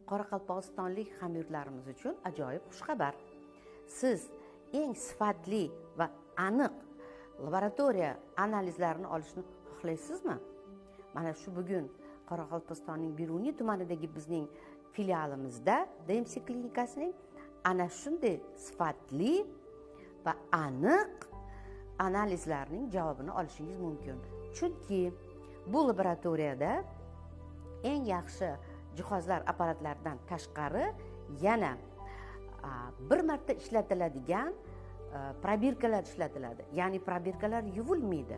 qoraqalpog'istonlik hamyurtlarimiz uchun ajoyib xushxabar. Siz eng sifatli va aniq laboratoriya analizlarini olishni xohlaysizmi? Mana shu bugun Qoraqalpog'istonning Beruniy tumanidagi bizning filialimizda DMC klinikasining ana shunday sifatli va aniq analizlarning javobini olishingiz mumkin. Chunki bu laboratoriyada eng yaxshi jihozlar, apparatlardan tashqari yana bir marta ishlatiladigan probirkalar ishlatiladi. Ya'ni probirkalar yuvilmaydi.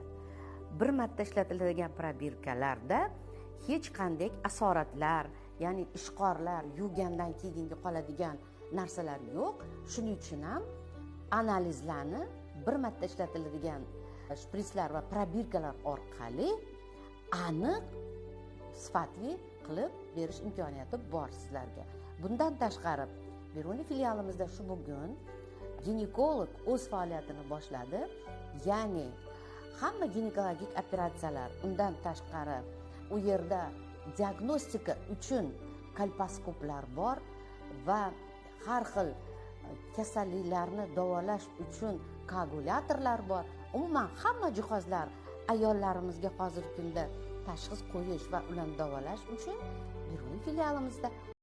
Bir marta ishlatiladigan probirkalarda hech qanday asoratlar, ya'ni ishqorlar, yuvgandan keyingi qoladigan narsalar yo'q. Shuning uchun ham analizlarni bir marta ishlatiladigan shpritslar va probirkalar orqali aniq, sifatli qilib berish imkoniyati bor sizlarga. Bundan tashqari, Beruniy filialimizda shu bugun ginekolog o'z faoliyatini boshladi. Ya'ni hamma ginekologik operatsiyalar, undan tashqari u yerda diagnostika uchun kolposkoplar bor va har xil kasalliklarni davolash uchun koagulyatorlar bor. Umuman hamma jihozlar ayollarimizga hozirgi kunda tashxis qo'yish va ularni davolash uchun Beruniy filialimizda